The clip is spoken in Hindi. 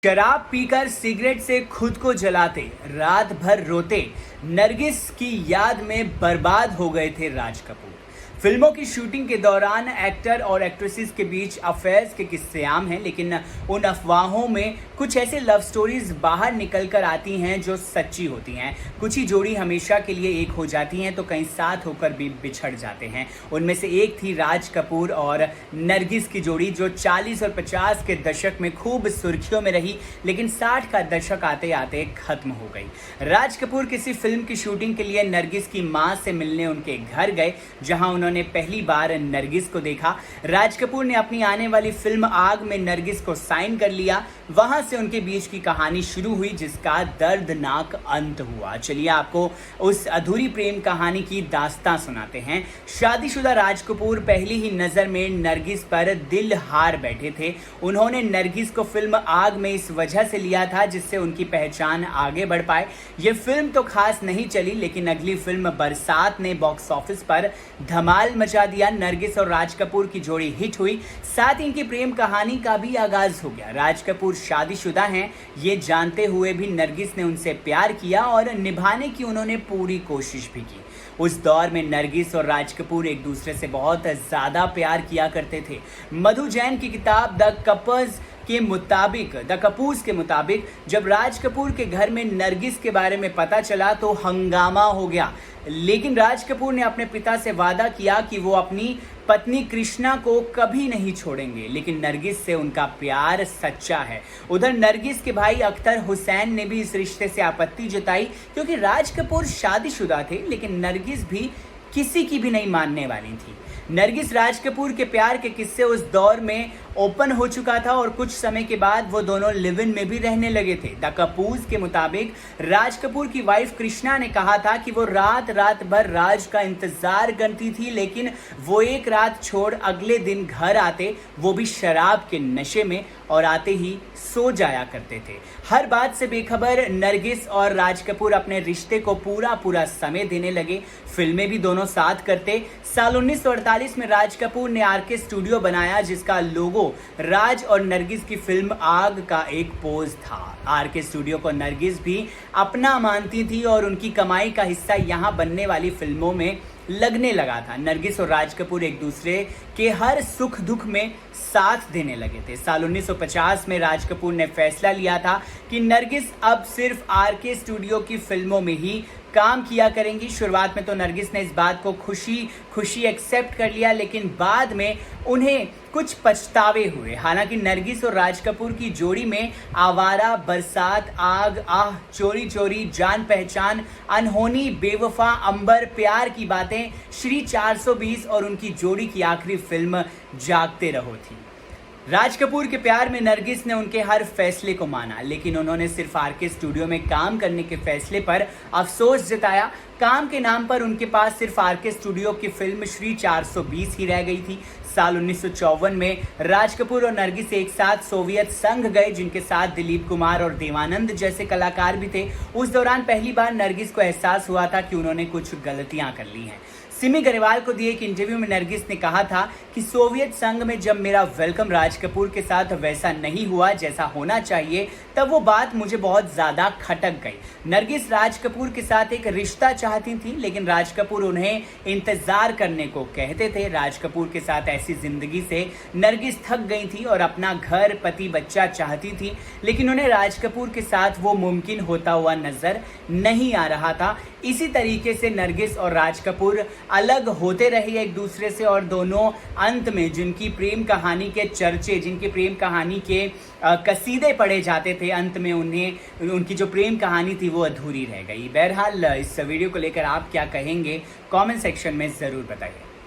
शराब पीकर सिगरेट से खुद को जलाते, रात भर रोते, नरगिस की याद में बर्बाद हो गए थे राज कपूर। फिल्मों की शूटिंग के दौरान एक्टर और एक्ट्रेसेस के बीच अफेयर्स के किस्से आम हैं, लेकिन उन अफवाहों में कुछ ऐसे लव स्टोरीज बाहर निकल कर आती हैं जो सच्ची होती हैं। कुछ ही जोड़ी हमेशा के लिए एक हो जाती हैं तो कहीं साथ होकर भी बिछड़ जाते हैं। उनमें से एक थी राज कपूर और नरगिस की जोड़ी, जो 40 और 50 के दशक में खूब सुर्खियों में रही, लेकिन 60 का दशक आते आते खत्म हो गई। राज कपूर किसी फिल्म की शूटिंग के लिए नरगिस की मां से मिलने उनके घर गए, जहां उन्होंने पहली बार नरगिस को देखा। राज कपूर ने अपनी आने वाली फिल्म आग में नरगिस को साइन कर लिया। वहां से उनके बीच की कहानी शुरू हुई, जिसका दर्दनाक अंत हुआ। चलिए आपको उस अधूरी प्रेम कहानी की दास्तां सुनाते हैं। शादीशुदा राज कपूर पहली ही नजर में नरगिस पर दिल हार बैठे थे। उन्होंने नरगिस को फिल्म आग में इस वजह से लिया था जिससे उनकी पहचान आगे बढ़ पाए। ये फिल्म तो खास नहीं चली, लेकिन अगली फिल्म बरसात ने बॉक्स ऑफिस पर धमाल मचा दिया। नरगिस और राज कपूर की जोड़ी हिट हुई, साथ ही इनकी प्रेम कहानी का भी आगाज हो गया। राज कपूर शादीशुदा हैं, ये जानते हुए भी नरगिस ने उनसे प्यार किया और निभाने की उन्होंने पूरी कोशिश भी की। उस दौर में नरगिस और राज कपूर एक दूसरे से बहुत ज्यादा प्यार किया करते थे। मधु जैन की किताब द कपूर्स के मुताबिक जब राज कपूर के घर में नरगिस के बारे में पता चला तो हंगामा हो गया, लेकिन राज कपूर ने अपने पिता से वादा किया कि वो अपनी पत्नी कृष्णा को कभी नहीं छोड़ेंगे, लेकिन नरगिस से उनका प्यार सच्चा है। उधर नरगिस के भाई अख्तर हुसैन ने भी इस रिश्ते से आपत्ति जताई, क्योंकि राज कपूर शादीशुदा थे, लेकिन नरगिस भी किसी की भी नहीं मानने वाली थी। नरगिस राज कपूर के प्यार के किस्से उस दौर में ओपन हो चुका था और कुछ समय के बाद वो दोनों लिव इन में भी रहने लगे थे। द कपूर्स के मुताबिक राज कपूर की वाइफ कृष्णा ने कहा था कि वो रात भर राज का इंतजार करती थी, लेकिन वो एक रात छोड़ अगले दिन घर आते, वो भी शराब के नशे में, और आते ही सो जाया करते थे। हर बात से बेखबर नरगिस और राज कपूर अपने रिश्ते को पूरा समय देने लगे। फिल्में भी दोनों साथ करते। साल 1948 में राज कपूर ने आरके स्टूडियो बनाया, जिसका लोगो राज और नरगिस की फिल्म आग का एक पोज था। आरके स्टूडियो को नरगिस भी अपना मानती थी और उनकी कमाई का हिस्सा यहां बनने वाली फिल्मों में लगने लगा था। नरगिस और राज कपूर एक दूसरे के हर सुख दुख में साथ देने लगे थे। साल 1950 में राज कपूर ने फैसला लिया था कि नरगिस अब सिर्फ आरके स्टूडियो की फिल्मों में ही काम किया करेंगी। शुरुआत में तो नरगिस ने इस बात को खुशी एक्सेप्ट कर लिया, लेकिन बाद में उन्हें कुछ पछतावे हुए। हालांकि नरगिस और राज कपूर की जोड़ी में आवारा, बरसात, आग, आह, चोरी चोरी, जान पहचान, अनहोनी, बेवफा, अंबर, प्यार की बातें, श्री 420 और उनकी जोड़ी की आखिरी फिल्म जागते रहो थी। राज कपूर के प्यार में नरगिस ने उनके हर फैसले को माना, लेकिन उन्होंने सिर्फ आरके स्टूडियो में काम करने के फैसले पर अफसोस जताया। काम के नाम पर उनके पास सिर्फ आरके स्टूडियो की फिल्म श्री 420 ही रह गई थी। साल 1954 में राज कपूर और नरगिस एक साथ सोवियत संघ गए, जिनके साथ दिलीप कुमार और देवानंद जैसे कलाकार भी थे। उस दौरान पहली बार नरगिस को एहसास हुआ था कि उन्होंने कुछ गलतियां कर ली हैं। सिमी गरेवाल को दिए एक इंटरव्यू में नरगिस ने कहा था कि सोवियत संघ में जब मेरा वेलकम राज कपूर के साथ वैसा नहीं हुआ जैसा होना चाहिए, तब वो बात मुझे बहुत ज्यादा खटक गई। नरगिस राज कपूर के साथ एक रिश्ता चाहती थी, लेकिन राज कपूर उन्हें इंतजार करने को कहते थे। राज कपूर के साथ ऐसी जिंदगी से नरगिस थक गई थी और अपना घर, पति, बच्चा चाहती थी, लेकिन उन्हें राज कपूर के साथ वो मुमकिन होता हुआ नजर नहीं आ रहा था। इसी तरीके से नरगिस और राज कपूर अलग होते रहे एक दूसरे से, और दोनों अंत में जिनकी प्रेम कहानी के चर्चे, जिनकी प्रेम कहानी के कसीदे पढ़े जाते थे, अंत में उनकी जो प्रेम कहानी थी वो अधूरी रह गई। बहरहाल इस वीडियो को लेकर आप क्या कहेंगे, कमेंट सेक्शन में ज़रूर बताइए।